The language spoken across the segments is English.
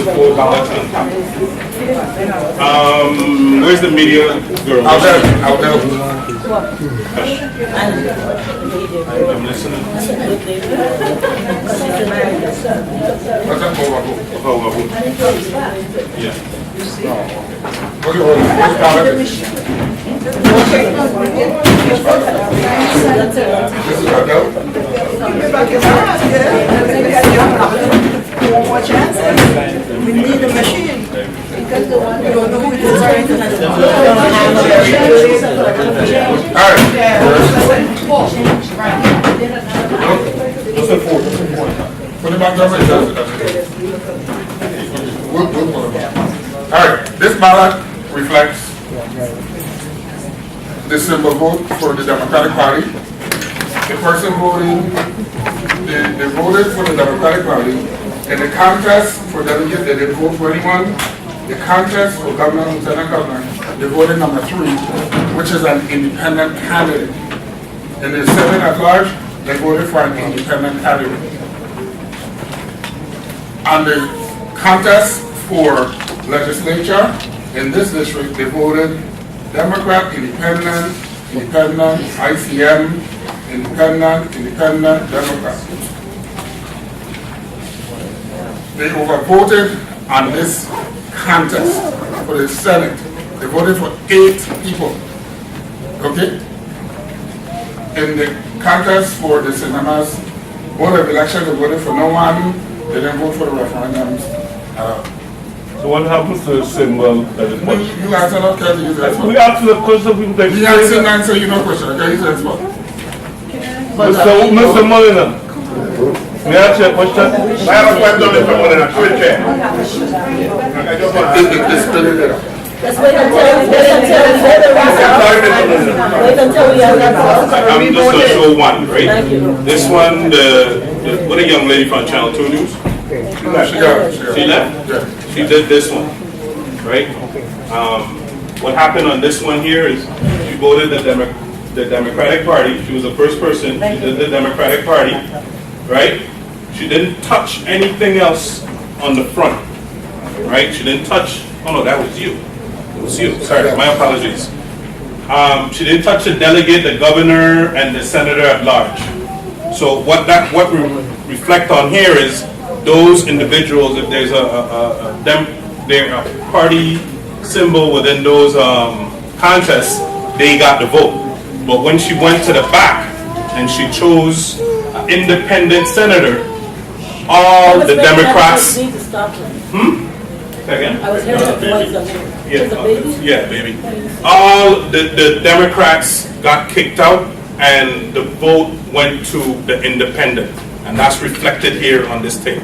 the 4 ballots on top. Where's the media girl? I'll tell you. I'm listening. What's that for? Yeah. Okay, well, which ballot is it? This is Adele? More chances. We need a machine. Because the one we don't know who it is right now. All right. Put it back down. We'll put it back. All right. This ballot reflects the symbol vote for the Democratic Party. The person voting, they voted for the Democratic Party. In the contest for delegate, they didn't vote for anyone. The contest for governor and lieutenant governor, they voted number 3, which is an independent candidate. In the Senate at large, they voted for an independent candidate. On the contest for legislature, in this district, they voted Democrat, Independent, ICM, Independent, Democrat. They overvoted on this contest for the Senate. They voted for 8 people. Okay? In the contest for the cinemas, board of election, they voted for no one. They didn't vote for the referendums. So what happens to the symbol that is what? You answer that, can you answer? We asked the question, we You answer, you know question, okay? You answer. Mr. Molina, may I ask you a question? I have a question, Mr. Molina, through the chair. Let's wait until we get the result. Wait until we have that result. I'm just going to show one, right? Thank you. This one, what a young lady from Channel 2 News. She left? Yeah. She did this one, right? What happened on this one here is she voted the Democratic Party. She was the first person. She did the Democratic Party, right? She didn't touch anything else on the front, right? She didn't touch, oh no, that was you. It was you, sorry, my apologies. She didn't touch the delegate, the governor, and the senator at large. So what we reflect on here is those individuals, if there's a party symbol within those contests, they got the vote. But when she went to the back and she chose an independent senator, all the Democrats. Need to stop her. Again? I was hearing the voice of her. She's a baby? Yeah, baby. All the Democrats got kicked out and the vote went to the independent. And that's reflected here on this tape.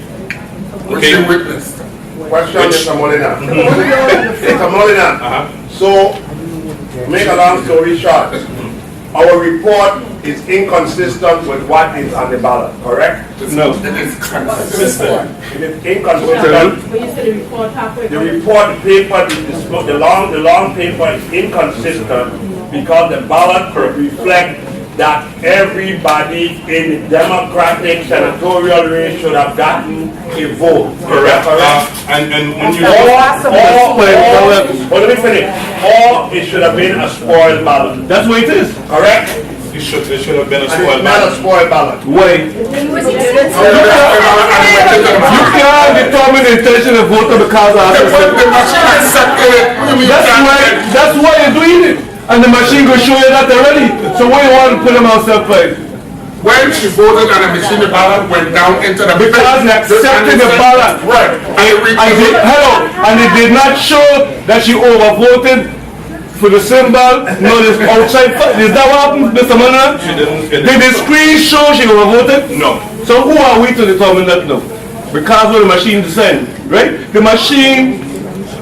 Which you witnessed. Question, Mr. Molina. Mr. Molina, so, make a long story short, our report is inconsistent with what is on the ballot, correct? No. It is consistent. It is inconsistent. But you said the report halfway. The report, the paper, the long paper is inconsistent because the ballot reflects that everybody in the Democratic senatorial race should have gotten a vote. Correct. And when you let me finish. Or it should have been a spoiled ballot. That's what it is. Correct? it should have been a And spoiled it's not a ballot. spoiled ballot. Wait. You can't determine the intention of voter because of that's why you're doing it. And the machine will show you that already. So why you want to put them outside play? When she voted and the machine, the ballot went down into the Because they accepted the ballot. Right. And it did not show that she overvoted for the symbol, no, this outside. Is that what happened, Mr. Munna? She didn't. Did the screen show she overvoted? No. So who are we to determine that now? Because of the machine design, right? The machine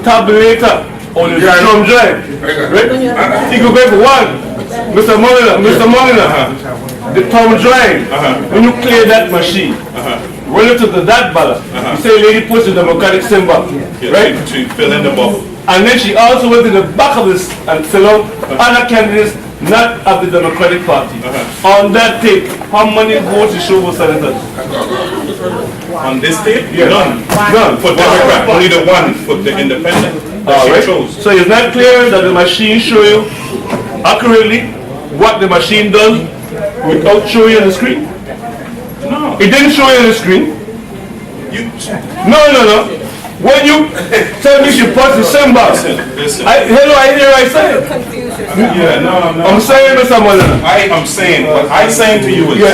tabulator on the drum drive, right? You go back for one, Mr. Molina, the thumb drive. When you clear that machine, relative to that ballot, you say lady puts the Democratic symbol, right? To fill in the bubble. And then she also went to the back of this and fill out other candidates not of the Democratic Party. On that tape, how many votes you show for senators? On this tape, Yes. none. None. For Democrat, only the one for the independent that All she right. chose. So it's not clear that the machine show you accurately what the machine does without showing you on the screen? No. It didn't show you on the screen? You, No. When you tell me you press the symbol, listen. hello, I hear I say it. Yeah, no. I'm saying, Mr. Molina. I am saying, what I'm saying to you is,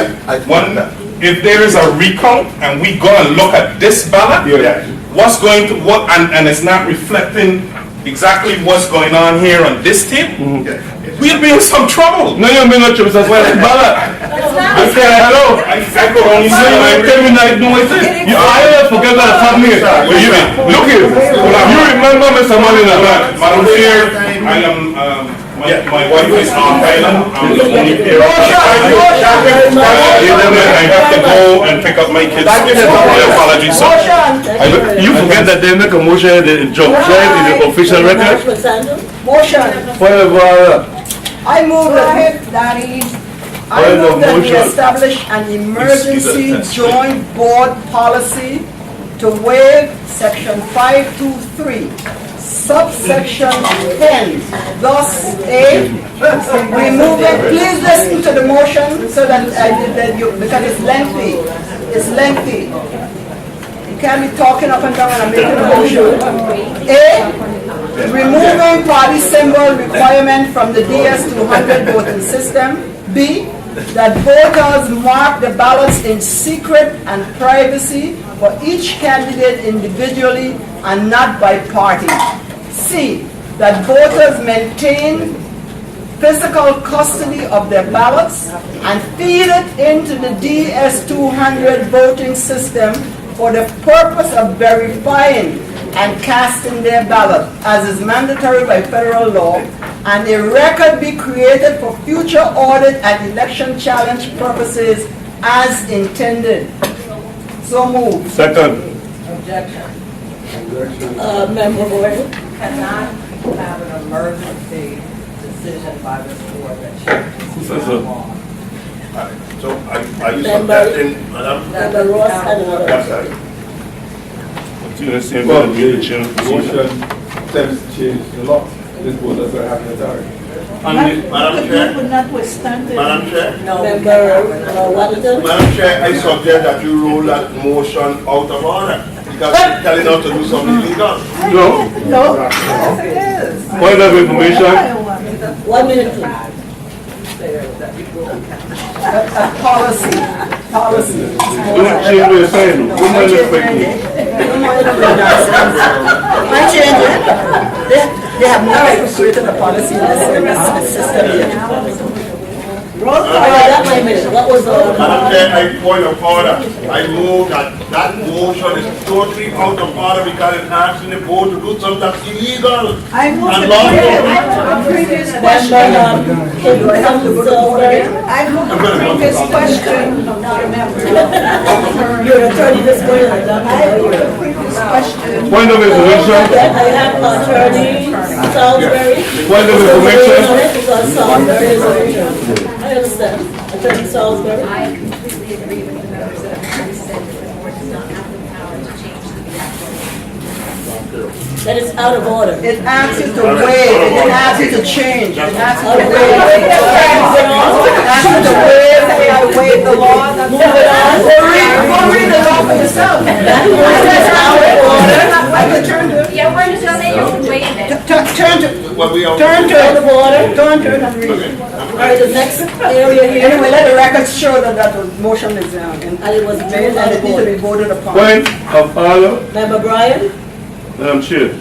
one, if there is a recount and we go and look at this ballot, Yeah. what's going to, and it's not reflecting exactly what's going on here on this tape, we'll be in some trouble. No, you're being a trip, that's why it's ballot. I say hello. I could only So say, you tell me not know what it is. You I forget that happened here. Look here. You remember Mr. Molina? Madam Chair, I am, my wife is on island, I'm the only parent. I have to go and pick up my kids. My apologies, sir. You forget that they make a motion, the jump right in the official record? Motion. Whatever. I move that we establish an emergency joint board policy to waive section 523, subsection 10, thus A, removing, please listen to the motion so that because it's lengthy. It's lengthy. You can't be talking up and down and making a motion. A, removing party symbol requirement from the DS200 voting system. B, that voters mark the ballots in secret and privacy for each candidate individually and not by party. C, that voters maintain physical custody of their ballots and feed it into the DS200 voting system for the purpose of verifying and casting their ballot, as is mandatory by federal law, and a record be created for future audit and election challenge purposes as intended. So moved. Second. Member Gordon. Cannot have an emergency decision by this board that changes. Who says so? So are you suggesting, Madam? Member Ross and another. Yes, sir. You know, same thing with the chair. Motion attempts to change the law. This board does not have the authority. Madam Chair? Madam Chair? Member Waddington. Madam Chair, I suggest that you rule that motion out of order because you're telling us to do something illegal. No. No. Point of information. 1 minute, please. Policy. Don't change what you're saying. Don't mind the fake news. I change it. They have not created a policy in this system yet. That might be, what was the? Madam Chair, I point of order. I move that that motion is totally out of order because it's asking the board to do something that's illegal. I moved And the lawful. previous Member, question. Salisbury. I moved the previous question. Your attorney this morning. I moved the previous question. Point of information. I have attorney Salisbury. Point of information. Because Salisbury is attorney. I understand. Attorney Salisbury. I completely agree with the members that have said that the board does not have the power to change the election. That is out of order. It asks you to waive, it didn't ask you to change, it asks you to Out of waive. order. It asks you to waive, say I waive the law. Move it on. Go read the law for yourself. That is out of order. I can turn to it. Yeah, we're just saying you can waive it. Turn to it. What we are. Turn to Out it. of order. Turn to it and read it. All right, the next area here. Anyway, let the records show that that was motion is And it was made made out and of it needs to be order. voted upon. Point of order. Member Bryan. Madam Chair.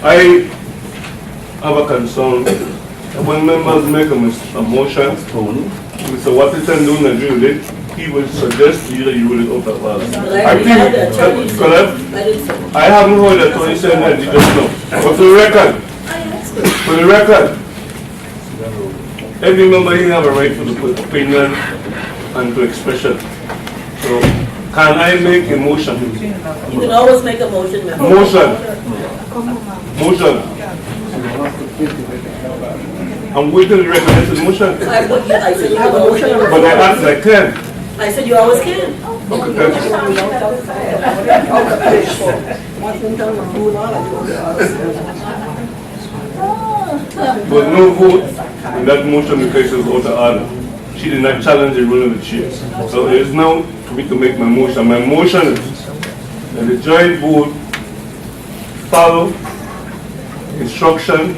I have a concern that when members make a motion, Mr. Waterton don't agree with it, he will suggest to you that you rule it out of order. But I already had the attorney. Correct? I didn't say. I haven't heard the attorney saying that, you just know. But for the record, every member here have a right to the opinion and to expression. So, can I make a motion? You can always make a motion, member. Motion. Motion. I'm waiting to recommend the motion. I said you have a motion. But I asked like 10. I said you always can. But no vote in that motion because it was out of order. She did not challenge the rule of the chair. So it is now for me to make my motion. My motion is that the joint board follow instruction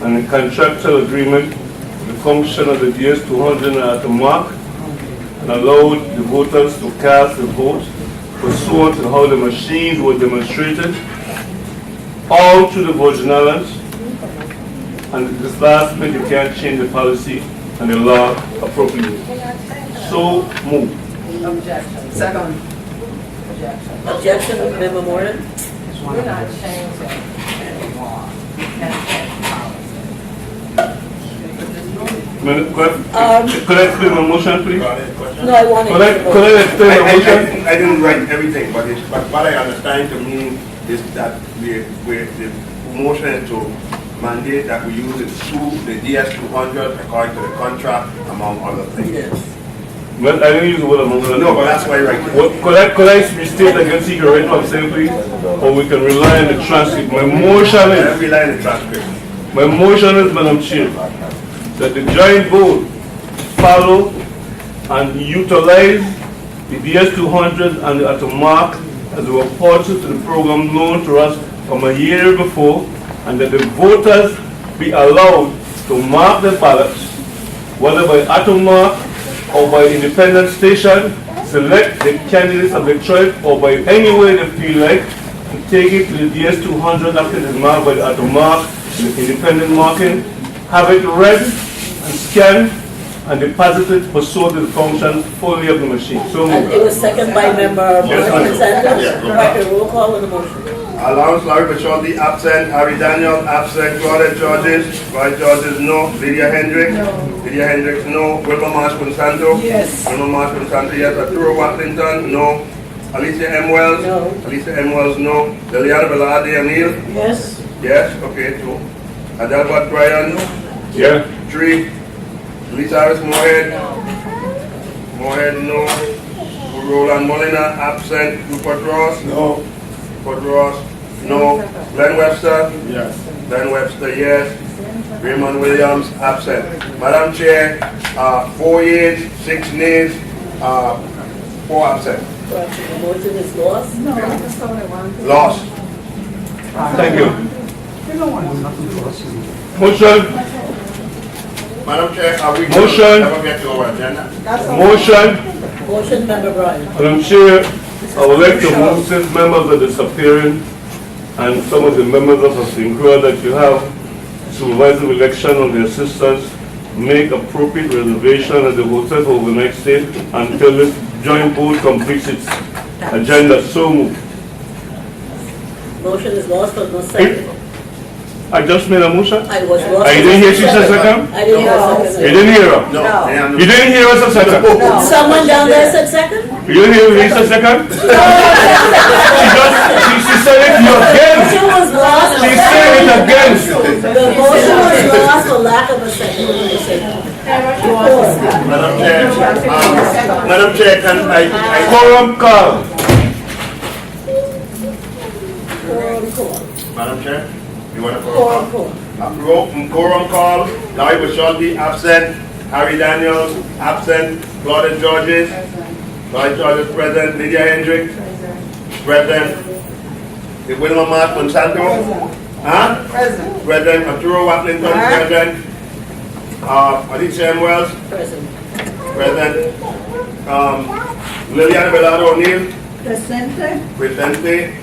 and the contractual agreement with the function of the DS200 at the mark and allow the voters to cast the vote pursuant to how the machines were demonstrated all through the Virgin Islands. And this last bit, you can't change the policy and the law appropriately. So move. Objection. Second. Objection. Objection, Member Moran. We're not changing any law. We can't change policy. Could I explain my motion, please? No, I want to. Could I explain my motion? I didn't write everything, but what I understand to mean is that the motion is to mandate that we use it through the DS200 according to the contract, among other things. Yes. Well, I didn't use the word among other No, but things. that's why I write it. Could I restate again, Secret, right what I'm saying, please? Or we can rely on the transcript. My motion is, Every line in the transcript. my motion is, Madam Chair, that the joint board follow and utilize the DS200 and the Atomark as a reporter to the program known to us from a year before, and that the voters be allowed to mark the ballots, whether by Atomark or by independent station, select the candidates of their choice, or by any way they feel like, and take it to the DS200 after it is marked by the Atomark, the independent marking, have it read and scanned, and deposited pursuant to the function fully of the machine. So And it moved. was seconded by Member Yes, Moran ma'am. Santos. Yeah. Right, roll call on the motion. Allowance Larry Bachaldi absent, Harry Daniel absent, Claudette Georges, Vice Georges no, Lydia Hendricks, Lydia Hendricks no, Wilma Marsh Monsanto, Yes. Wilma Marsh Monsanto yes, Arturo Watlington no, Alicia M. Wells, No. Alicia M. Wells no, Liliana Velarde O'Neill, Yes. yes, okay, 2, Adelbert Bryan, Yeah. 3, Lisa Harris Moorhead, Moorhead no, Roland Molina absent, Rupert Ross, No. Rupert Ross no, Glenn Webster, Yes. Glenn Webster, yes. Raymond Williams, absent. Madam Chair, 4 yeas, 6 nays, 4 absent. The motion is lost. Lost. Thank you. Motion, Madam Chair, are we Motion. never get to our agenda? motion. Motion, Member Bryan. Madam Chair, I would like to move, since members are disappearing and some of the members of the Synchro that you have supervising election of the assistants, make appropriate reservation at the hotel for overnight stay until this joint board completes its agenda. So moved. Motion is lost, but no second. I just made a motion. I was lost. I didn't hear she said second? I didn't hear a You second. didn't hear her? No. they are not- You didn't hear us a second? Someone down there said second? You didn't hear me a second? She said it again. Motion was lost. She said it again. The motion was lost for lack of a second. Madam Chair, can I Quorum call. Madam Chair, you want to Quorum, call? quorum. Quorum call, Larry Bachaldi, absent, Harry Daniels, absent, Claudette Georges, Vice Georges present, Lydia Hendricks, present, Wilma Marsh Monsanto, huh? President. Present, Arturo Watlington, present, Alicia M. Wells, Present. present, Liliana Velarde O'Neill, Presente. presente,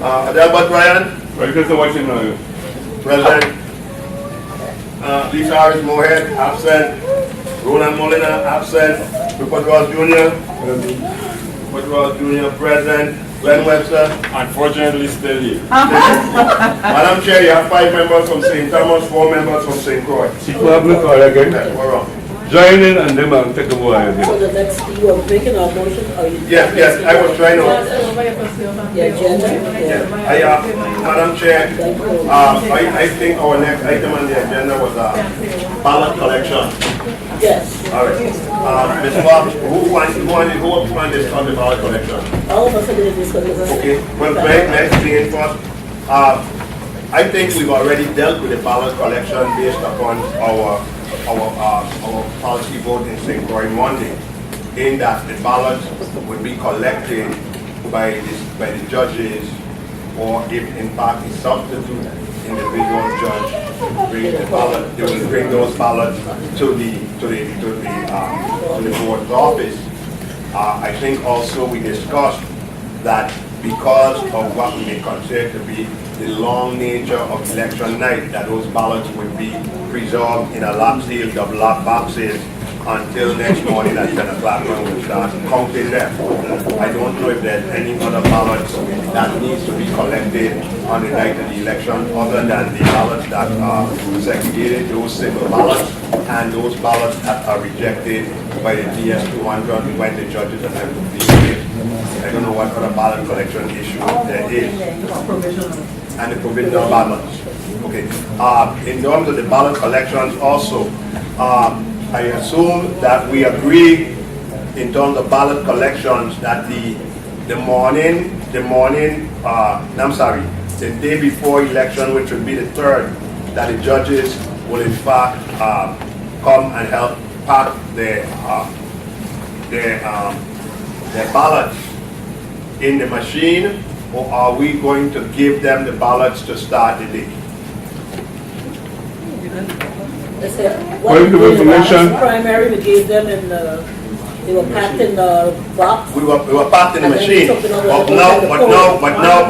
Adelbert Bryan, Right, because they're watching now. present, Lisa Harris Moorhead, absent, Roland Molina, absent, Rupert Ross Jr., Rupert Ross Jr. present, Glenn Webster. Unfortunately, still here. Madam Chair, you have 5 members from St. Thomas, 4 members from St. Croix. She could have me call again. Okay, we're on. Join in and then I'll take a vote So again. the next, you are making a motion, or you? Yes, I was trying to. Madam Chair, I think our next item on the agenda was ballot collection. Yes. All right. Ms. Bob, who wants to discuss the ballot collection? All of us are going to discuss this. Okay, well, let's begin first. I think we've already dealt with the ballot collection based upon our policy vote in St. Croix Monday, in that the ballots would be collected by the judges, or if in fact a substitute individual judge brings the ballot, they will bring those ballots to the board's office. I think also we discussed that because of what we may consider to be the long nature of election night, that those ballots would be preserved in a lock seal, double lock boxes until next morning at 10 o'clock when we start counting them. I don't know if there's any other ballots that needs to be collected on the night of the election other than the ballots that are segregated, those single ballots, and those ballots that are rejected by the DS-200 when the judges attempt to plead it. I don't know what other ballot collection issue there is. And the provisional ballots. Okay. In terms of the ballot collections also, I assume that we agree in terms of ballot collections that the day before election, which would be the 3rd, that the judges will in fact come and help pack their ballots in the machine, or are we going to give them the ballots to start the day? Point of information. Primary, we gave them in they were packed in the box. We were packed in the And then machine, we took it over but and now, put it but in the now, poll. but now,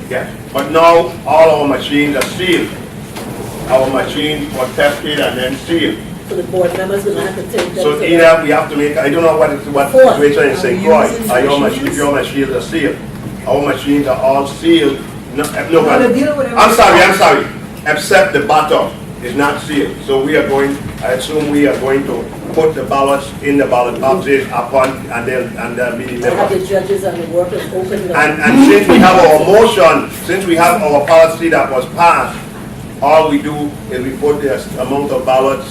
yeah, but now all our machines are sealed. Our machines were tested and then sealed. So the board members will have to take them. So to either we have to make, I don't know what situation in St. Croix, are your machines are sealed. Our machines are all sealed. No, I'm sorry, except the bottom is not sealed. So we are going, I assume we are going to put the ballots in the ballot boxes upon, and they'll be They have delivered. the judges and the workers open the. And since we have our motion, since we have our policy that was passed, all we do is we put the amount of ballots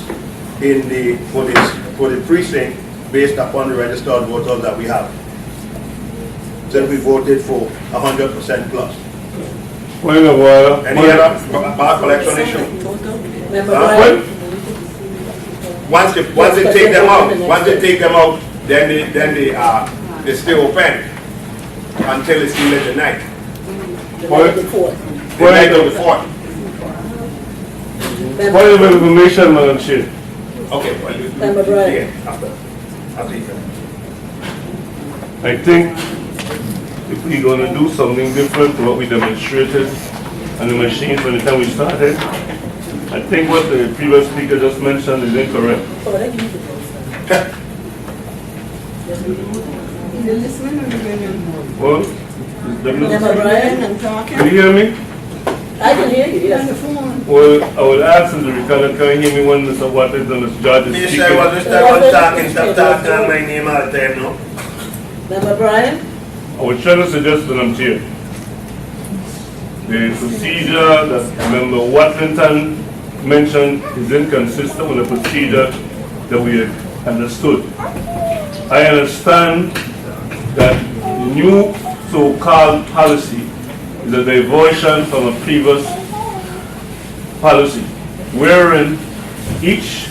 in the, for the precinct based upon the registered voters that we have. Since we voted for 100% plus. Point of order. Any other ballot collection issue? Member Huh? Ryan? Once they take them out, then they stay open until it's still at the night. The night before. The night of the 4th. Point of information, Madam Chair. Okay, well, Member Ryan? yeah, after you. I think if we're going to do something different to what we demonstrated on the machine from the time we started, I think what the previous speaker just mentioned is incorrect. Oh, they can use it. Well, Member Ryan? can you hear me? I can hear you, yes. Well, I would ask in the recorder, can you hear me when Mr. Watkins and Mr. Judge is speaking? Stop talking on my name all the time, no? Member Bryan? I was trying to suggest to them here. The procedure that Member Watlington mentioned is inconsistent with the procedure that we had understood. I understand that the new so-called policy is a diversion from a previous policy, wherein each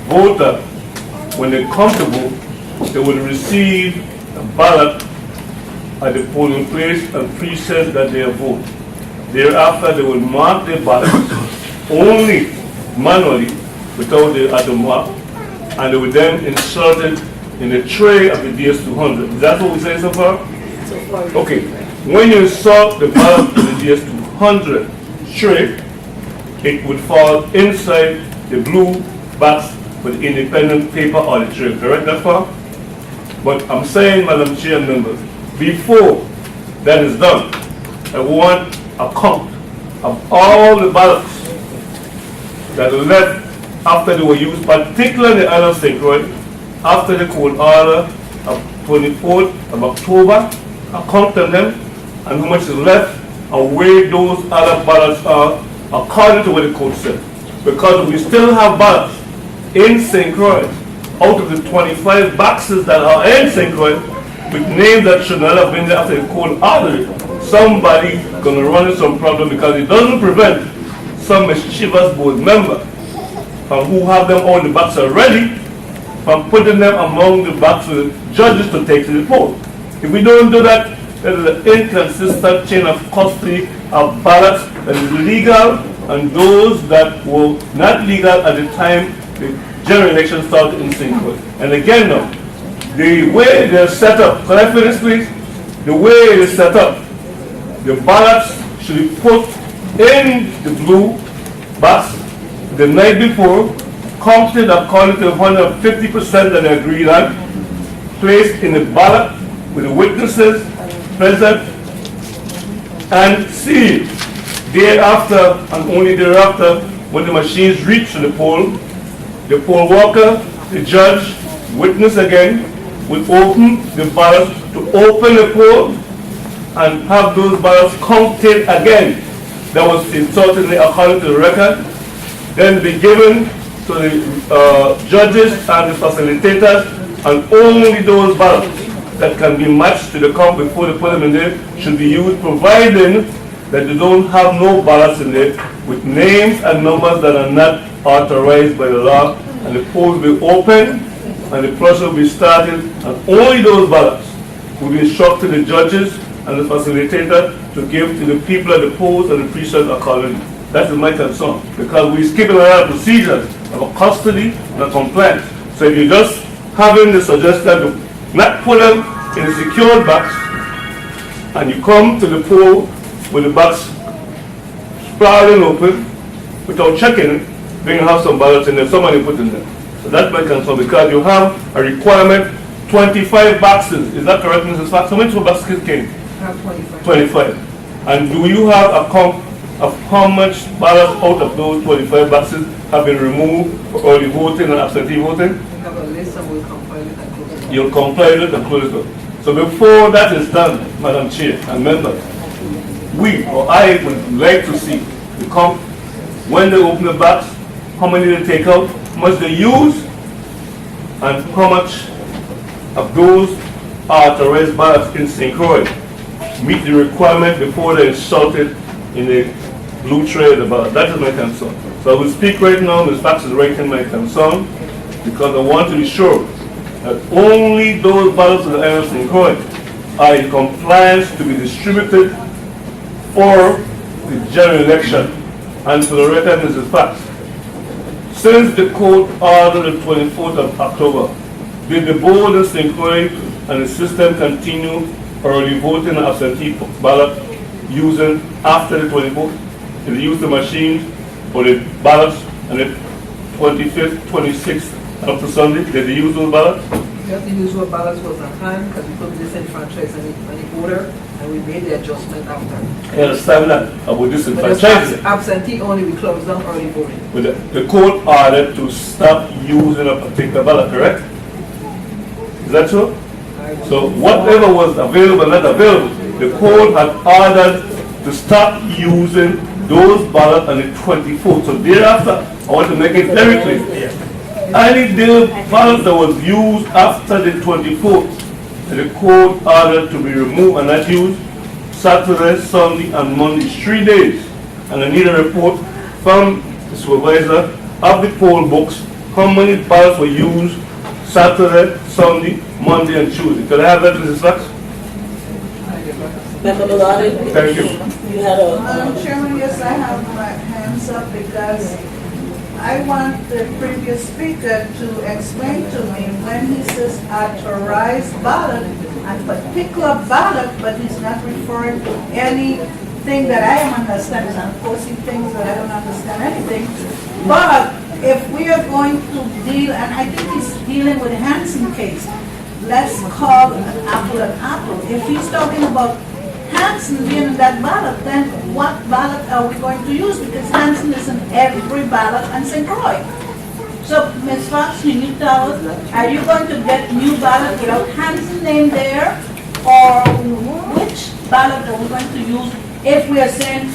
voter, when they come to vote, they will receive a ballot at the polling place and precinct that they vote. Thereafter, they will mark their ballots only manually without the other mark, and they will then insert it in the tray of the DS-200. Is that what we say so far? So far. Okay. When you insert the ballot in the DS-200 tray, it would fall inside the blue box with the independent paper or the tray. Correct that far? But I'm saying, Madam Chair and members, before that is done, I want a count of all the ballots that are left after they were used, particularly in the island of St. Croix, after the court order of 24th of October account them, and how much is left, and where those other ballots are, according to what the code says. Because we still have ballots in St. Croix, out of the 25 boxes that are in St. Croix, with names that should not have been there after the code ordered it, somebody gonna run into some problem because it doesn't prevent some mischievous board member from who have them all in the box already from putting them among the box for the judges to take to the poll. If we don't do that, there is an inconsistent chain of custody of ballots that is legal and those that were not legal at the time the general election started in St. Croix. And again now, the way they're set up, can I finish please? The way it is set up, the ballots should be put in the blue box the night before, counted according to 150% that they agreed on, placed in the ballot with the witnesses present, and sealed. Thereafter, and only thereafter, when the machines reach the poll worker, the judge, witness again, will open the ballot to open the poll and have those ballots counted again. That was certainly according to the record. Then be given to the judges and the facilitators, and only those ballots that can be matched to the count before they put them in there should be used, providing that they don't have no ballots in there with names and numbers that are not authorized by the law, and the polls will be open and the process will be started, and only those ballots will be instructed the judges and the facilitator to give to the people at the polls and the precincts accordingly. That is my concern, because we're skipping a lot of procedures of custody and compliance. So if you're just having the suggestion to not put them in a secured box, and you come to the poll with the box sprawling open without checking it, then you have some ballots in there, somebody put in there. So that's my concern, because you have a requirement, 25 boxes. Is that correct, Mrs. Fox? How many boxes came? I have 25. 25. And do you have a count of how much ballots out of those 25 boxes have been removed for early voting and absentee voting? We have a list and we'll compile it and close it. You'll comply with it and close it up. So before that is done, Madam Chair and members, we or I would like to see the count when they open the box, how many they take out, how much they use, and how much of those authorized ballots in St. Croix meet the requirement before they're inserted in the blue tray of the ballot. That is my concern. So I will speak right now. Ms. Fox is writing my concern, because I want to be sure that only those ballots in the area of St. Croix are in compliance to be distributed for the general election. And for the record, Mrs. Fox, since the court ordered the 24th of October, did the board of St. Croix and the system continue early voting and absentee ballot using after the 24th? Did they use the machines for the ballots on the 25th, 26th up to Sunday? Did they use those ballots? Just the usual ballots was on hand because we couldn't disenfranchise any voter, and we made the adjustment after. I understand that. I would But just disenfranchise it. absentee only, we closed down early voting. But the court ordered to stop using a particular ballot, correct? Is that true? So whatever was available, not available, the court had ordered to stop using those ballots on the 24th. So thereafter, I want to make it very clear. Any ballot that was used after the 24th, the court ordered to be removed and not used Saturday, Sunday, and Monday, 3 days. And I need a report from the supervisor of the poll books, how many ballots were used Saturday, Sunday, Monday, and Tuesday. Could I have that, Mrs. Fox? Member Maloney? Thank you. You had a, Madam Chairman, yes, I have my hands up because I want the previous speaker to explain to me when he says authorized ballot, a particular ballot, but he's not referring to anything that I am understanding. I'm posting things that I don't understand anything. But if we are going to deal, and I think he's dealing with Hansen case, let's call an apple an apple. If he's talking about Hansen being in that ballot, then what ballot are we going to use? Because Hansen is in every ballot on St. Croix. So, Ms. Fox, can you tell us, are you going to get new ballot without Hansen name there? Or ballot that we're going to use if we are saying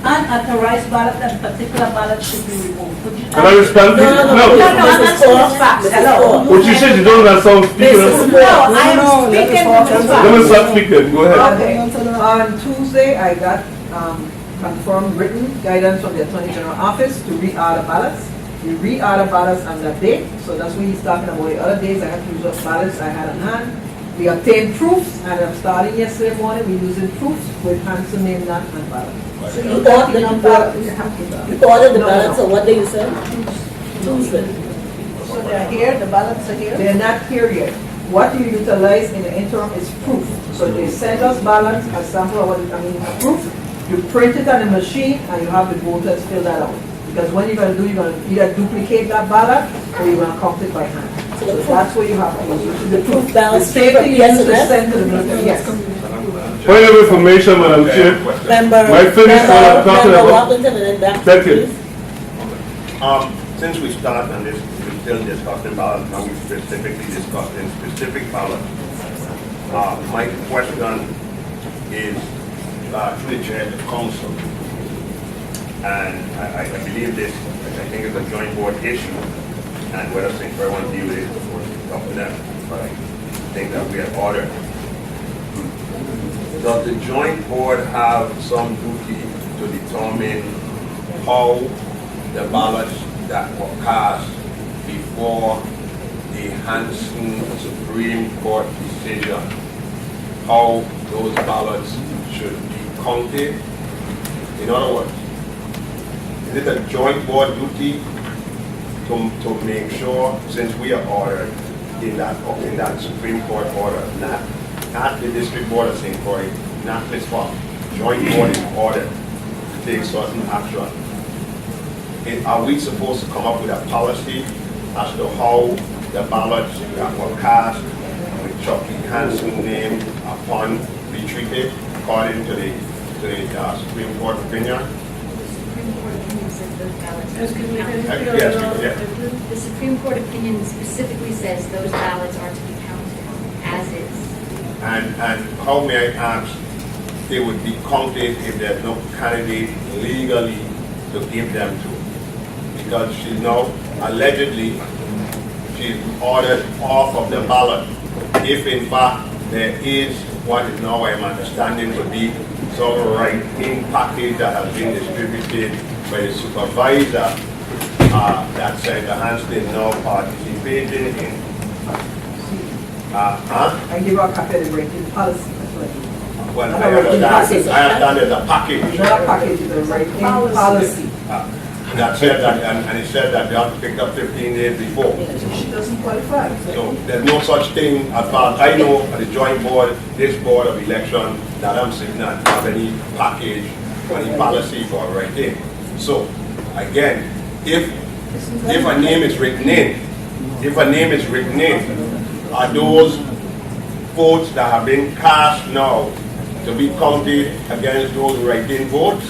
unauthorized ballot, that particular ballot should be removed? Could you Can I respond? No, I'm Mrs. asking Ford. the facts. Mrs. Hello. Ford. What you said, you don't understand speaking. No, I am speaking with the Let me facts. start speaking, go ahead. Okay, on Tuesday, I got confirmed written guidance from the Attorney General Office to re-order ballots. We re-order ballots on that day, so that's what he's talking about. The other days, I had to use up ballots I had on hand. We obtained proofs, and I'm starting yesterday morning, we're using proofs with Hanson name, not on ballot. So you ordered the ballots, or what day you said? Tuesday. So they're here, the ballots are here? They're not here yet. What you utilize in the interim is proof. So they send us ballots, a sample of what it, I mean, proof. You print it on the machine and you have the voters fill that out. Because what you're going to do, you're going to either duplicate that ballot or you're going to count it by hand. So that's what you have to use, which is the proof. Ballots The same thing you yes, use to yes. send to the military, yes. Point of information, Madam Chair. Member, Might finish what I'm talking Member about. Watlington, and then back to Thank you. please. Since we started on this, we're still discussing ballots, now we specifically discussing specific ballots. My question is, to the chair of the council, and I believe this, I think it's a joint board issue, and whether St. Clair want to deal with it, of course, it's up to them, but I think that we have ordered. Does the joint board have some duty to determine how the ballots that were cast before the Hanson Supreme Court decision, how those ballots should be counted? In other words, is it a joint board duty to make sure, since we are ordered in that Supreme Court order, not the District Board of St. Croix, not Ms. Farm, joint board is ordered to take certain action. Are we supposed to come up with a policy as to how the ballots that were cast with Chucky Hanson name upon be treated according to the Supreme Court opinion? The Supreme Court opinion says those ballots are to be counted. Yes, The Supreme Court opinion specifically says those ballots are to be counted as is. And how may I ask, they would be counted if there's no candidate legally to give them to? Because she's now allegedly, she's ordered off of the ballot. If in fact there is what is now I'm understanding to be sort of writing package that has been distributed by the supervisor that Senator Hanson now participating in. I give out a copy of the written policy, that's what Well, I understand there's a package. it's not a package, it's a written policy. That said that, and it said that they have to pick up 15 days before. She doesn't qualify. So there's no such thing, as far as I know, at the joint board, this board of election, that I'm sitting at, have any package or any policy for writing. So, again, if a name is written in, are those votes that have been cast now to be counted against those write-in votes?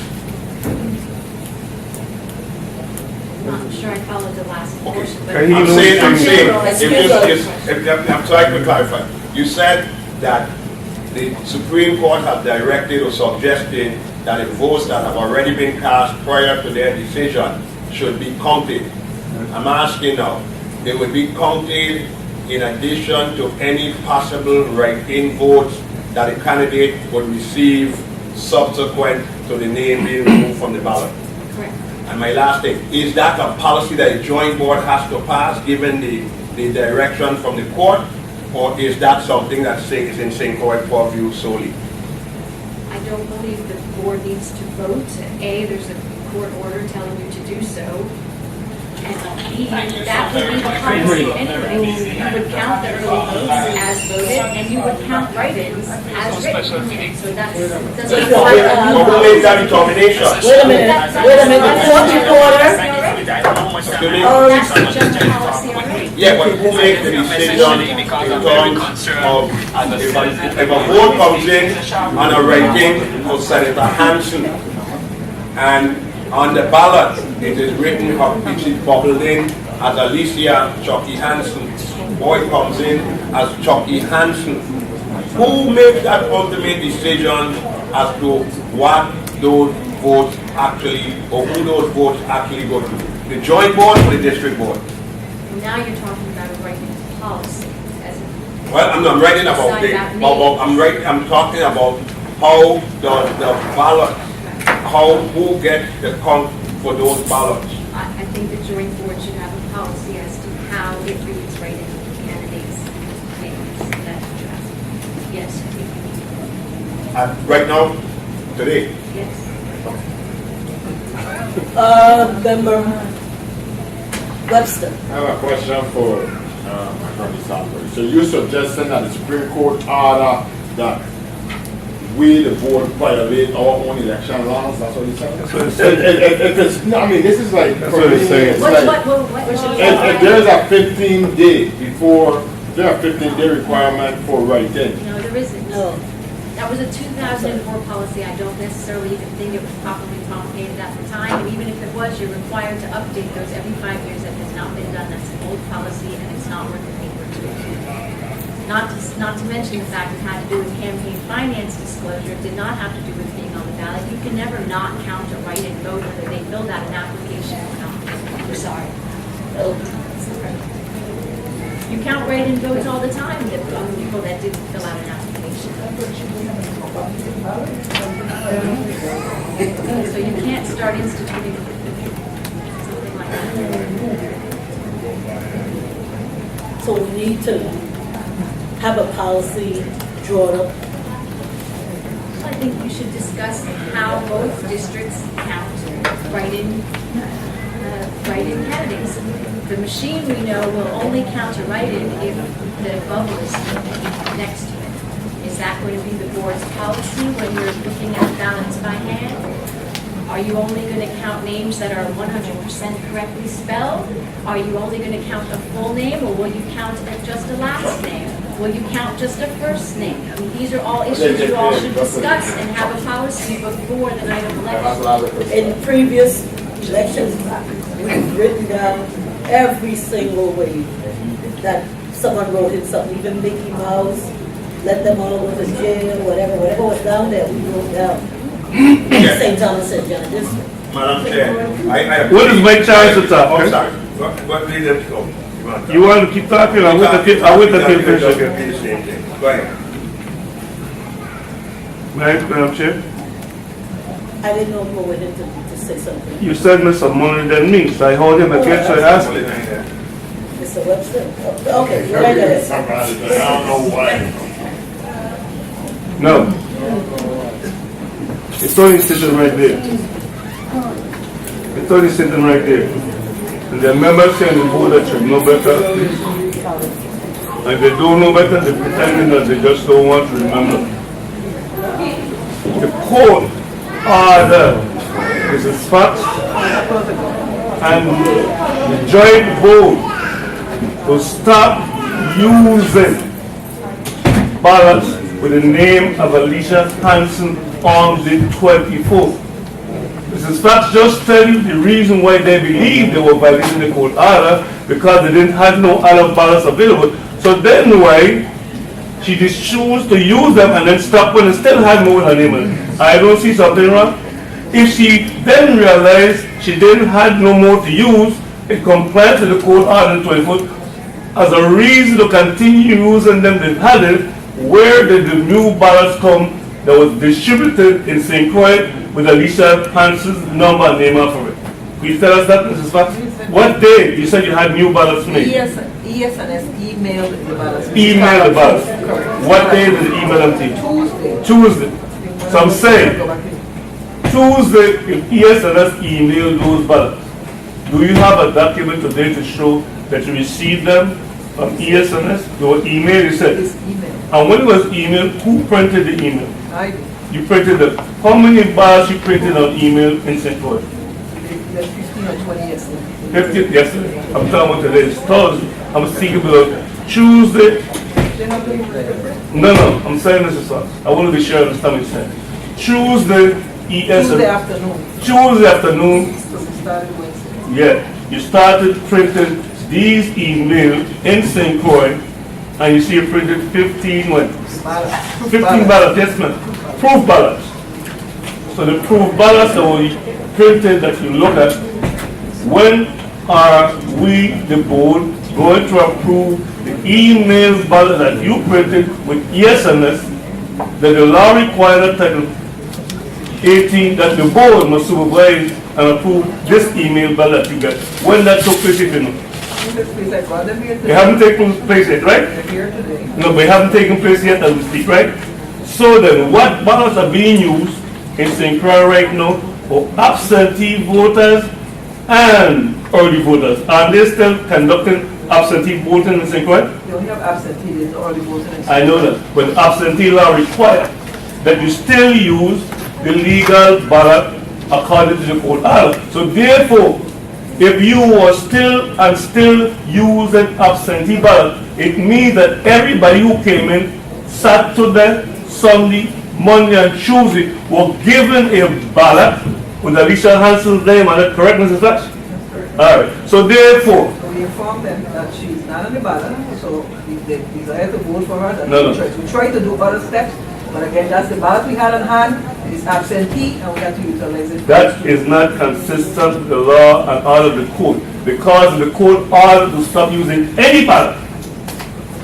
I'm not sure I followed the last portion, but. I'm saying, I'm trying to clarify. You said that the Supreme Court has directed or suggested that the votes that have already been cast prior to their decision should be counted. I'm asking now, they would be counted in addition to any possible write-in votes that a candidate would receive subsequent to the name being removed from the ballot. Correct. And my last thing, is that a policy that a joint board has to pass given the direction from the court? Or is that something that is in St. Croix purview solely? I don't believe the board needs to vote. A, there's a court order telling you to do so. And B, that would be the policy anyway. You would count the early votes as voted, and you would count write-ins as written. So that's, doesn't. But who made that determination? Wait a minute, the court reporter. That's the general policy already. Yeah, but who makes the decision in terms of if a vote comes in on a writing for Senator Hanson, and on the ballot it is written, it is bubbled in as Alicia Chucky Hanson, boy comes in as Chucky Hanson, Who makes that ultimate decision as to what those votes actually, or who those votes actually go to? The joint board or the district board? Now you're talking about a writing policy. Well, I'm writing about this. I'm talking about how the ballot, who gets the count for those ballots. I think the joint board should have a policy as to how it reads writing candidates' names. That's what you're asking. Yes, I think we need to. Right now, today. Yes. Member Webster. I have a question for Attorney Sandberg. So you're suggesting that the Supreme Court order that we, the board, violate our own election laws? That's what you're saying? That's what it's saying. No, I mean, this is like... That's what it's saying. If there's a 15-day before, there a 15-day requirement for writing. No, there isn't. No. That was a 2004 policy. I don't necessarily even think it was properly promulgated at the time. And even if it was, you're required to update those every 5 years. That has not been done. That's an old policy, and it's not worth the paper to it. Not to mention the fact it had to do with campaign finance disclosure. It did not have to do with being on the ballot. You can never not count a write-in vote whether they filled out an application or not. I'm sorry. You count write-in votes all the time that people that didn't fill out an application. So you can't start instituting something like that. So we need to have a policy drawn up. I think you should discuss how both districts count write-in candidates. The machine, we know, will only count a write-in if the bubble is next to it. Is that going to be the board's policy when you're looking at ballots by hand? Are you only going to count names that are 100% correctly spelled? Are you only going to count a full name, or will you count just a last name? Will you count just a first name? I mean, these are all issues you all should discuss and have a policy before the night of election. In previous elections, we've written down every single way that someone wrote in something, even Mickey Mouse, let them all go to jail, whatever was down there, we wrote down. St. Thomas and John District. Madam Chair, What is my chance to talk? I'm sorry. What lead them to go? You want to keep talking? I want to finish again. The same thing. Go ahead. Madam Chair? I didn't know who went in to say something. You said Mr. Money than me, so I hold him again, so I asked him. Mr. Webster? Okay, go ahead. I don't know why. No. It's only sitting right there. It's only sitting right there. And the members saying the board that should know better. And they don't know better, they're pretending that they just don't want to remember. The court order is a fact, and the joint vote to stop using ballots with the name of Alicia Hansen on the 24th. Mrs. Fox just tell you the reason why they believe they were violating the court order, because they didn't have no other ballots available. So then why she just chose to use them and then stop when it still had no her name on it. I don't see something wrong. If she then realized she didn't have no more to use, it complies with the court order on the 24th as a reason to continue using them. They had it. Where did the new ballots come that was distributed in St. Croix with Alicia Hansen's number and name off of it? Can you tell us that, Mrs. Fox? What day you said you had new ballots made? ES&S emailed the ballots. Email the ballots. What day did they email them to you? Tuesday. So I'm saying, Tuesday, if ES&S emailed those ballots, do you have a document today to show that you received them from ES&S? They were emailed, you said. It's email. And when it was emailed, who printed the email? I did. You printed them. How many ballots you printed on email in St. Louis? There's 15 or 20 yesterday. 50 yesterday. I'm talking about today. It's Thursday. I'm speaking about Tuesday. They're not doing it. No, I'm saying this is us. I want to be sure I understand what you're saying. Tuesday, Tuesday afternoon. Tuesday afternoon, So we started Wednesday. yeah, you started printing these emails in St. Croix, and you see you printed 15 what? Ballot. 15 ballots, yes ma'am. Proof ballots. So the proof ballots that we printed that you look at, when are we, the board, going to approve the email ballot that you printed with ESNS that the law requires Title 18 that the board must supervise and approve this email ballot that you get? When that took place, if you know. They haven't taken place yet, right? No, they haven't taken place yet as we speak, right? So then, what ballots are being used in St. Croix right now for absentee voters and early voters? Are they still conducting absentee voting in St. Croix? They only have absentee, there's no early voting. I know that, but absentee law requires that you still use the legal ballot according to the court order. So therefore, if you were still using absentee ballot, it means that everybody who came in Saturday, Sunday, Monday, and Tuesday were given a ballot with Alicia Hansen's name on it. Correct, Mrs. Flash? All right. So therefore, We informed them that she's not on the ballot, so if they desire to vote for her, No. we try to do other steps, but again, that's the ballot we had on hand. It's absentee, and we have to utilize it. that is not consistent with the law and order of the court, because the court ordered to stop using any ballot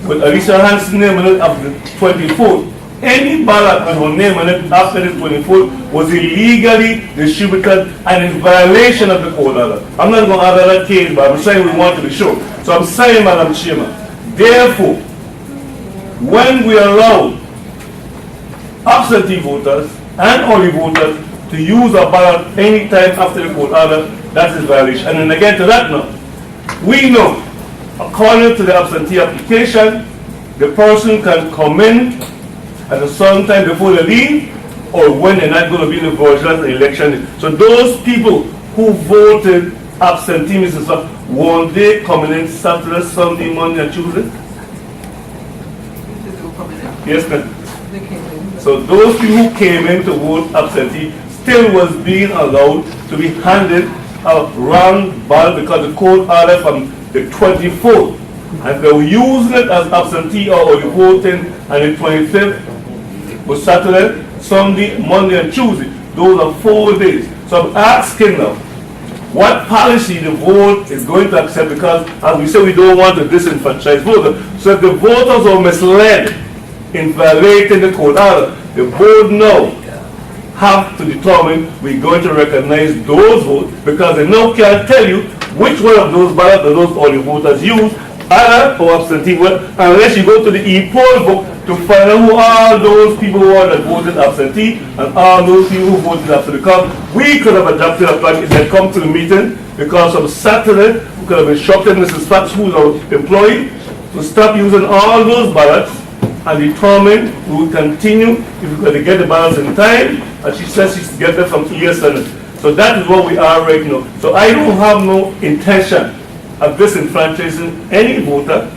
with Alicia Hansen's name on it after the 24th. Any ballot with her name on it after the 24th was illegally distributed and in violation of the court order. I'm not going to argue that case, but I'm saying we want to be sure. So I'm saying, Madam Chairman, therefore, when we allow absentee voters and early voters to use a ballot any time after the court order, that is violation. And then again to that now, we know, according to the absentee application, the person can come in at a certain time before they leave, or when they're not going to be in the virtual election. So those people who voted absentee, Mrs. Flash, won't they coming in Saturday, Sunday, Monday, and Tuesday? Yes, ma'am. So those people who came in to vote absentee still was being allowed to be handed a round ballot because the court order from the 24th, and they were using it as absentee or the voting, and the 25th was Saturday, Sunday, Monday, and Tuesday. Those are 4 days. So I'm asking now, what policy the vote is going to accept, because as we say, we don't want to disenfranchise voters. So if the voters are misled in violating the court order, the board now have to determine we're going to recognize those votes, because they now can't tell you which one of those ballots or those early voters use, either or absentee vote, unless you go to the e-poll book to find out who all those people were that voted absentee and all those people who voted absentee. Because we could have adopted a plan if they come to the meeting, because on Saturday we could have instructed Mrs. Fox, who's our employee, to stop using all those ballots and determine we will continue if we're going to get the ballots in time, and she says she's to get them from ESNS. So that is what we are right now. So I don't have no intention of disenfranchising any voter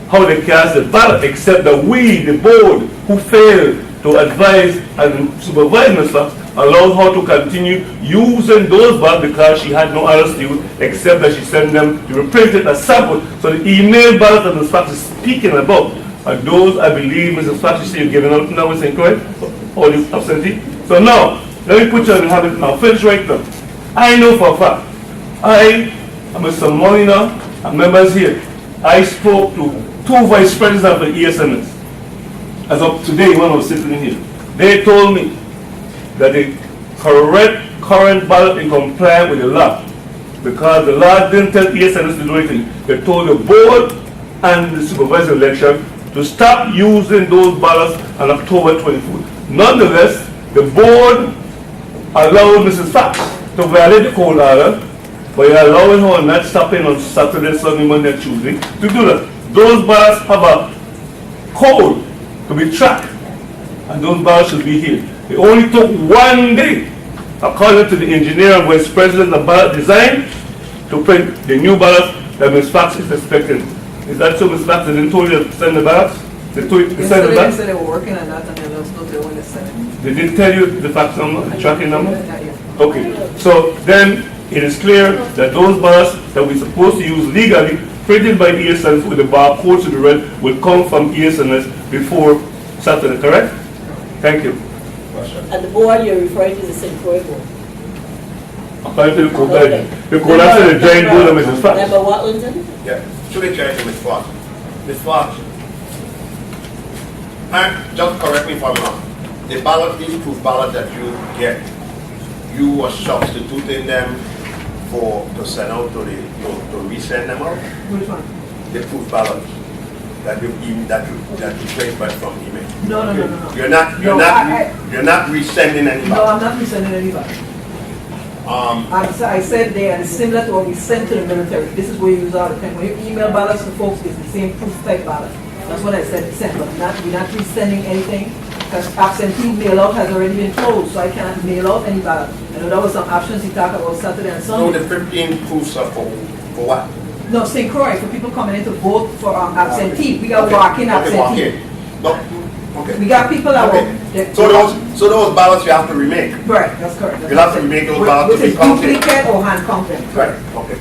how they cast the ballot, except that we, the board, who failed to advise and supervise Ms. Fox, allowed her to continue using those ballots because she had no other use except that she sent them to be printed as sample. So the email ballot that Ms. Fox is speaking about are those, I believe, Mrs. Fox, you say you're giving out now, St. Croix, or the absentee. So now, let me put you on the habit now. Finish right now. I know for a fact, I, Mr. Molina, and members here, I spoke to 2 vice presidents of the ESNS. As of today, when I was sitting here, they told me that the current ballot is compliant with the law, because the law didn't tell ESNS to do anything. They told the board and the supervisor election to stop using those ballots on October 24th. Nonetheless, the board allowed Mrs. Fox to violate the court order by allowing her not stopping on Saturday, Sunday, Monday, and Tuesday to do that. Those ballots have a code to be tracked, and those ballots should be here. It only took 1 day, according to the engineer and vice president of ballot design, to print the new ballots that Ms. Fox is expecting. Is that so, Ms. Fox? They didn't tell you to send the ballots? They told you to send the ballots? They said they were working on that, and they let us know they were going to send it. They didn't tell you the fax number, the tracking number? Not yet. Okay, so then it is clear that those ballots that we're supposed to use legally printed by ESNS with the barcode to the red will come from ESNS before Saturday, correct? Thank you. And the board you're referring to is the St. Croix board. According to the code, the code has the giant board of Mrs. Fox. Member Watlington? Yeah, to the chair to Ms. Fox. Ms. Fox, just correct me if I'm wrong. The ballot, these proof ballots that you get, you are substituting them to send out to resend them out? Which one? The proof ballots that you place back from email. No. You're not resending any No, ballot. I'm not resending anybody. Um, I said they are similar to what we sent to the military. This is where you use all the time. When you email ballots to folks, it's the same proof type ballot. That's what I said, sent, but we're not resending anything, because absentee mail out has already been closed, so I cannot mail out any ballot. I know there was some options he talked about Saturday and so Sunday. the 15 proofs are for what? No, St. Croix, for people coming in to vote for absentee. We got walk-in absentee. Okay. We got people that Okay. will. So those ballots you have to remake. Right, that's correct. You'll have to remake those ballots to be counted. Duplicate or hand counted. Right, okay.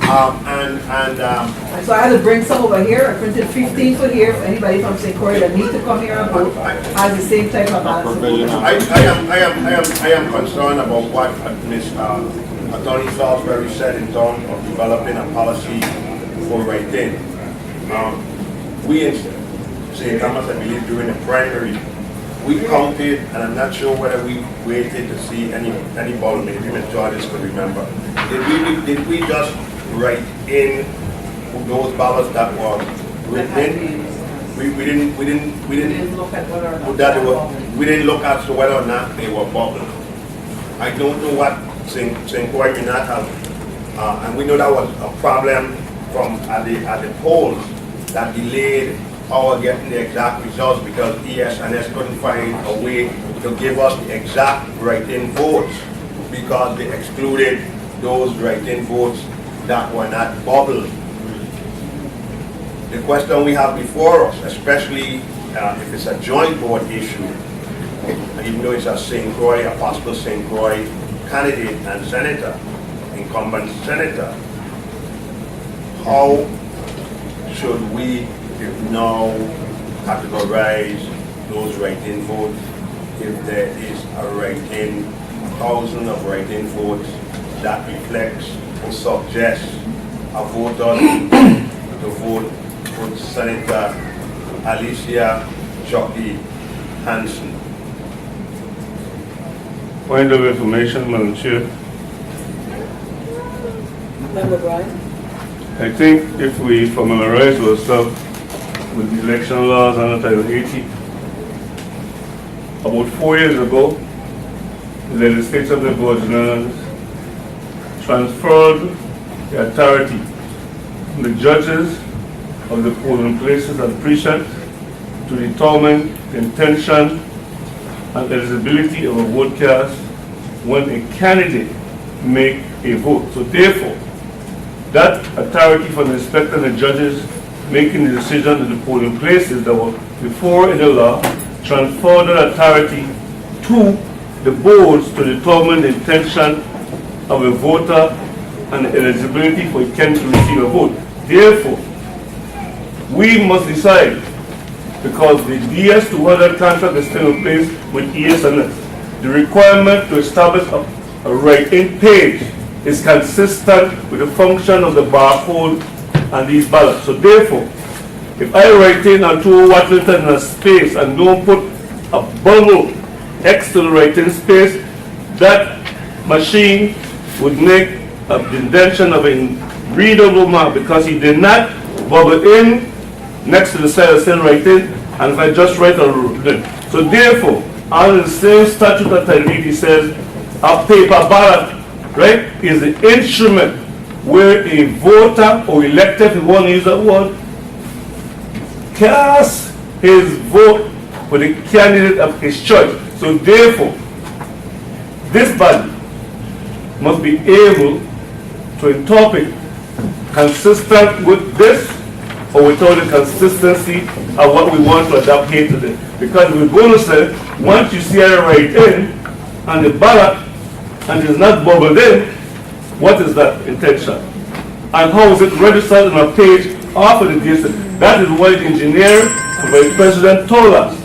And so I had to bring some over here. I printed 15 for here for anybody from St. Croix that need to come here and vote. Has the same type of ballots. I am concerned about what Ms. Attorney Salisbury said in terms of developing a policy for write-in. We in St. Thomas, I believe during the primary, we counted, and I'm not sure whether we waited to see any ballot, maybe Ms. Georges could remember. Did we just write in those ballots that were written? We didn't look at whether or not we didn't look as to whether or not they were bubbled. I don't know what St. Croix may not have, and we know that was a problem at the polls that delayed our getting the exact results because ESNS couldn't find a way to give us the exact write-in votes because they excluded those write-in votes that were not bubbled. The question we have before us, especially if it's a joint board issue, and even though it's a St. Croix, a possible St. Croix candidate and senator, incumbent senator, how should we now categorize those write-in votes if there is a write-in, 1,000 of write-in votes that reflects or suggests a voter to vote for Senator Alicia Chucky Hansen? Point of information, Madam Chair. Member Bryan? I think if we familiarize ourselves with the election laws under Title 80, about 4 years ago, the legislature of the Virgin transferred the authority from the judges of the polling places and precincts to determine the intention and eligibility of a vote cast when a candidate make a vote. So therefore, that authority for the inspector and the judges making the decision in the polling places that were before in the law transferred that authority to the boards to determine the intention of a voter and the eligibility for a candidate to receive a vote. Therefore, we must decide, because the DS200 contract is still in place with ESNS, the requirement to establish a write-in page is consistent with the function of the barcode and these ballots. So therefore, if I write in onto Watlington in a space and don't put a bubble X to the write-in space, that machine would make a indentation of a readable mark because he did not bubble in next to the side of saying write-in, and if I just write a so therefore, under the same statute that Title 80 says, a paper ballot, right, is the instrument where a voter or elected, if you want to use that word, casts his vote for the candidate of his choice. So therefore, this body must be able to interpret consistent with this or without the consistency of what we want to adapt here today. Because we're going to say, once you see a write-in on the ballot and it's not bubbled in, what is that intention? and how is it registered on a page off of the DSA. That is what the engineer and vice president told us.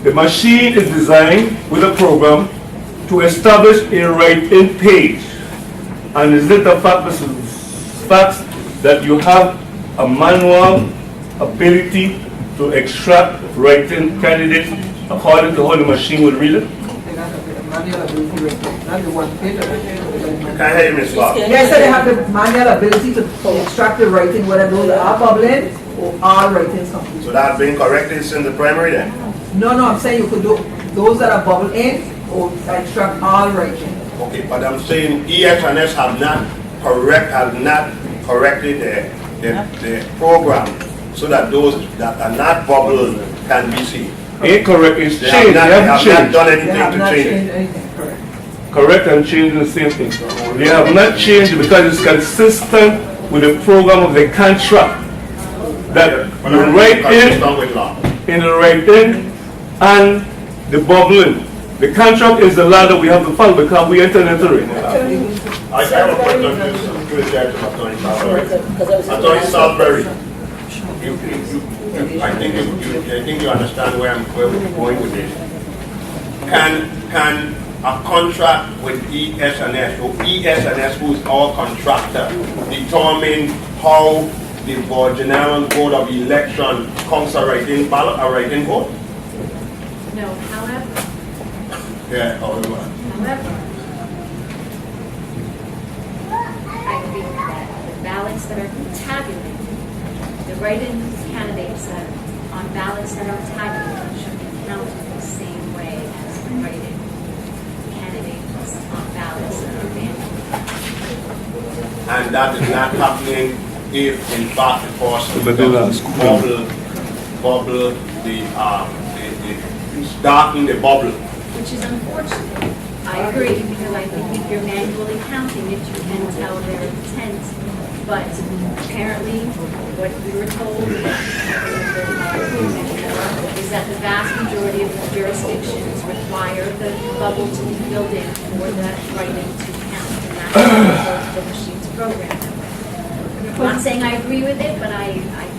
The machine is designed with a program to establish a write-in page. And is it a fact, Mr. Fact, that you have a manual ability to extract write-in candidates according to how the machine will read it? Manual ability, not the one page. Can't hear you, Ms. Bob. Yes, sir, they have the manual ability to extract the writing, whether those are bubbling or are writings complete. So that's been corrected since the primary then? No, I'm saying you could do those that are bubble in or extract all writing. Okay, but I'm saying ES&S have not corrected the program so that those that are not bubbled can be seen. Incorrect, it's They changed, have they not haven't done changed. They anything have to not change changed it. anything, correct. Correct and changing the same thing. They have not changed because it's consistent with the program of the contract. That But you I'm write consistent with law. in the write-in and the bubbling. The contract is the law that we have to follow because we entered into it. I have a question to the judge of Attorney Salisbury. Attorney Salisbury, I think you understand where we're going with this. Can a contract with ES&S, or ES&S, who is our contractor, determine how the General Board of Election comes a write-in ballot, a write-in vote? No, however, Yeah, however. I agree with that. The ballots that are tabulated, the write-in candidates that are on ballots that are tabulated should be counted the same way as the write-in candidates on ballots that are manual. And that is not happening if in fact the person bubble darken the bubble. Which is unfortunate. I agree, because I think if you're manually counting it, you can tell their intent. But apparently, what we were told is that the vast majority of the jurisdictions require the bubble to be filled in for the writing to count. And that's how the machine's programmed that way. I'm not saying I agree with it, but I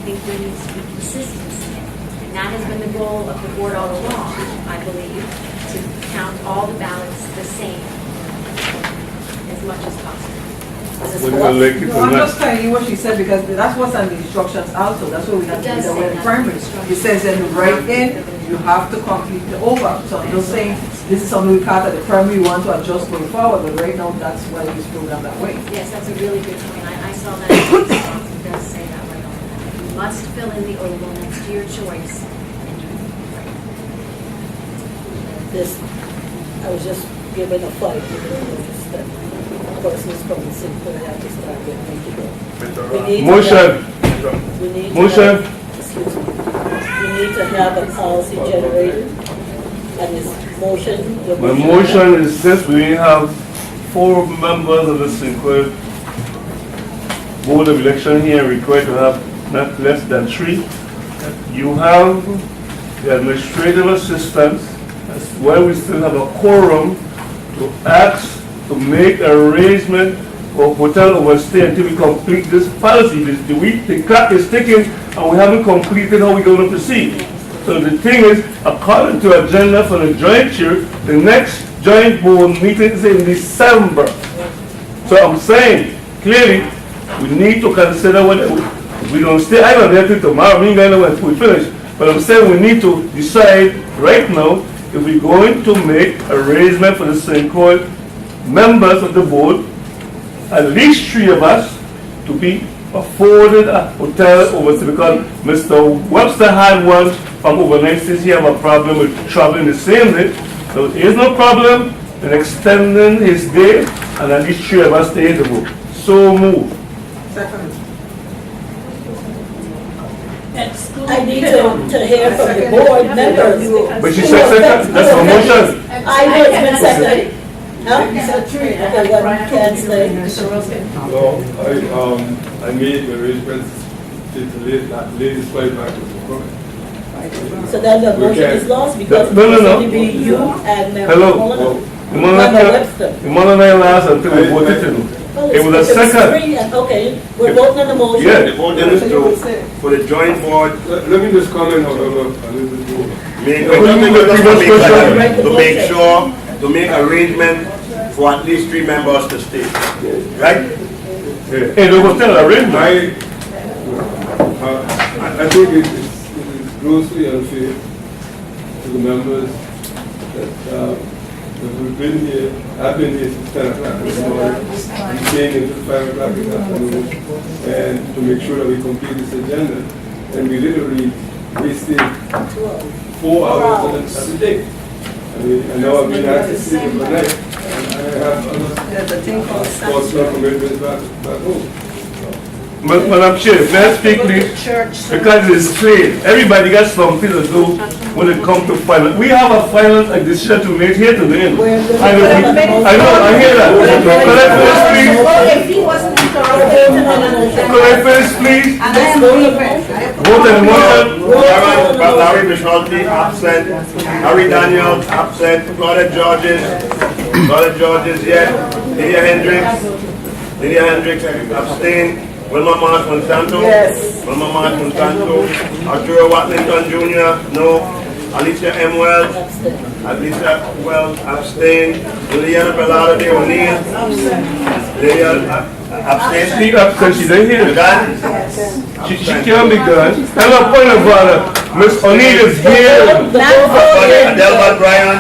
think there needs to be consistency. And that has been the goal of the board all along, I believe, to count all the ballots the same as much as possible. No, I'm just telling you what she said because that's what's on the instructions also. That's what we have to do It does say with the that. primary. It says that you write in, you have to complete the over. So I'm just saying this is something we can't at the primary we want to adjust going forward, but right now that's why it's programmed that way. Yes, that's a really good point. I saw that in the response. It does say that right on that. You must fill in the oval next to your choice. This, I was just given a fight, that persons from the city could have to start getting people. We need to Motion. have- we need to Motion. have- excuse me. We need to have a policy generated, and this motion. My motion is, since we have 4 members of the Cinque Board of Election here required to have not less than 3, you have the administrative assistants, that's why we still have a quorum to ask to make arrangement for hotel overstay until we complete this policy. The clock is ticking and we haven't completed how we're going to proceed. So the thing is, according to agenda for the joint chair, the next joint board meeting is in December. So I'm saying, clearly, we need to consider when we don't stay, I don't have to tomorrow, we ain't gonna know when we finish. But I'm saying we need to decide right now if we're going to make arrangement for the Cinque members of the board, at least 3 of us, to be afforded a hotel overstay, because Mr. Webster had one from overnight since he have a problem with traveling the same day. So there is no problem in extending his day, and at least 3 of us stay in the boat. So move. Second. I need to hear from the board members. But she said second, that's her motion. I know it's been seconded. Huh? Okay, what can say? Well, I made the arrangements to lay this flight back to the front. So then the motion is lost because No. it's only be you and Mayor Hello. Mullen. You want to last until we vote it in. It was a second. Okay, we're voting on the motion. Yeah. The vote is for the joint board, Let me just comment, however, a little bit more. to make arrangement for at least 3 members to stay, right? Hey, there was still a ring. I think it is grossly unfair to the members that we've been here. I've been here since 10 o'clock in the morning. We came until 5 o'clock in the afternoon, and to make sure that we complete this agenda. And we literally wasted 4 hours of the day. I mean, I know I've been asked to sleep overnight. I have other commitments back home. Madam Chair, may I speak please? Because it's clear, everybody got something to do when it comes to finance. We have a finance decision to make here today. I know, I hear that. Could I finish please? Could I finish please? Vote on the motion. Larry Bishalti, absent. Harry Daniels, absent. Claudette Georges, yes. Lydia Hendricks, abstain. Wilma Mars Monsanto? Yes. Wilma Mars Monsanto. Arturo Watlington Jr., no. Alicia M. Wells? Abstain. Liliana Belado de O'Neill? Abstain. Speak up because she didn't hear You it. done? She can't be done. And a point of order, Miss O'Neill is here. Adelbert Bryan?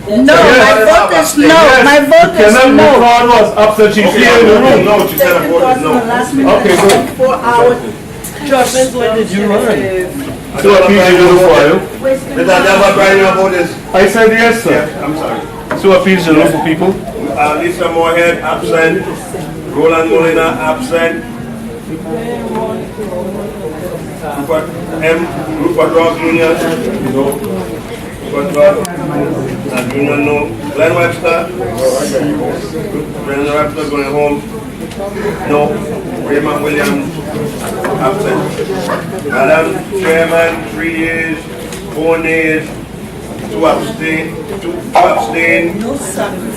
No, my vote is no. My vote is Cannot no. record was absent, she's here in the room. No, she said a vote is no. Okay, good. 4 hours. Just So a PG little for you. Mr. Adelbert Bryan, your vote is? I said yes, sir. Yes, I'm sorry. So a PG little for people. Lisa Moorhead, absent. Roland Molina, absent. Rupert Ross Jr. No. Rupert Ross Jr. No. Glenn Webster. Glenn Webster going home. No. Raymond Williams, absent. Madam Chairman, 3 yeas, 4 nays, 2 abstain,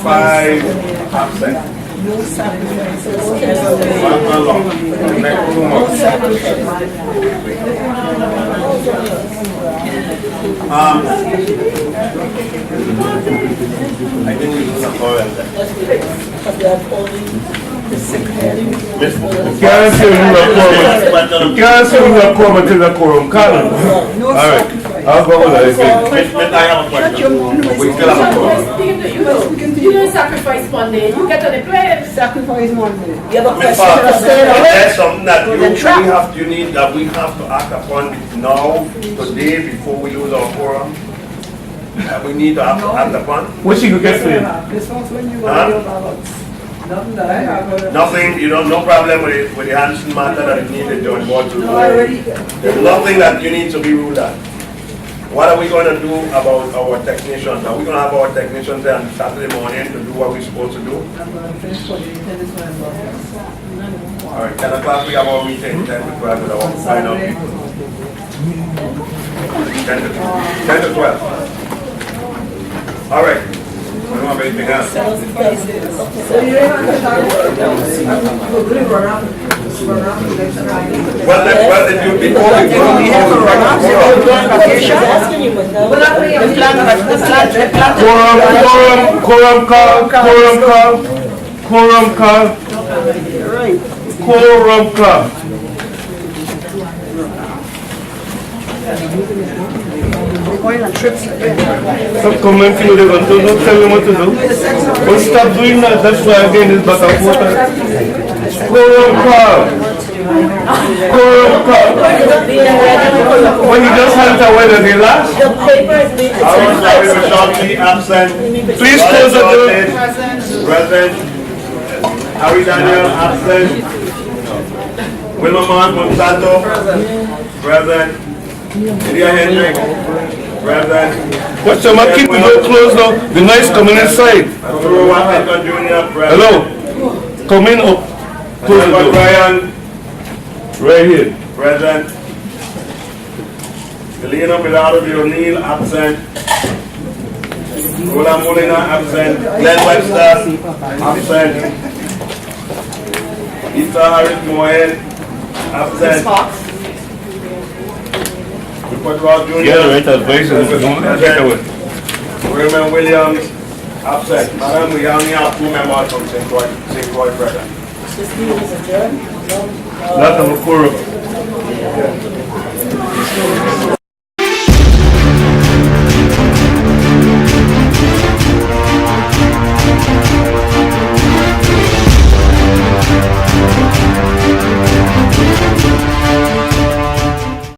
5 absent. no sacrifices. I think we can afford that. You can't say we were quorum. You can't say we were quorum until the quorum comes. All right. I'll go with that. I have a question. We still have a quorum. You don't sacrifice one day, you get on the plane. Sacrifice one day. You have a There's something that we have to act upon now, today, before we lose our quorum. That we need to act upon. What she could get for you? This one's when you Huh? your ballots. Nothing that I have. Nothing, no problem with the Hanson matter that it needs the joint board to No, I already. There's nothing that you need to be ruled at. What are we going to do about our technicians? Are we going to have our technicians there on Saturday morning to do what we're supposed to do? I'm going to finish for the tennis member. All right, 10 o'clock we have our meeting, 10 to 12 with our final people. 10 to 12. All right. We don't have anything else. So you don't have to talk about it. We're going to run out of election. Well, before we go, Quorum call. Going on trips again. Stop commenting what they're going to do. Don't tell me what to do. But stop doing that. That's why again it's back and forth. Quorum call. When you just had it away that they last. Absent. Please close the door. Present. Harry Daniel, absent. Wilma Mars Monsanto. Present. Lydia Hendrick. Present. Watch your mouth, keep the door closed now. The noise coming inside. Arturo Watlington Jr. Present. Hello. Come in up. Close the door. Ryan. Right here. Present. Elena Milado de O'Neill, absent. Roland Molina, absent. Glenn Webster, absent. Issa Harris Moen, absent. Rupert Ross Jr. Yeah, right, advice is Present. Raymond Williams, absent. Madam, we only have 2 members from St. Croix present. This meeting is adjourned. Not a quorum.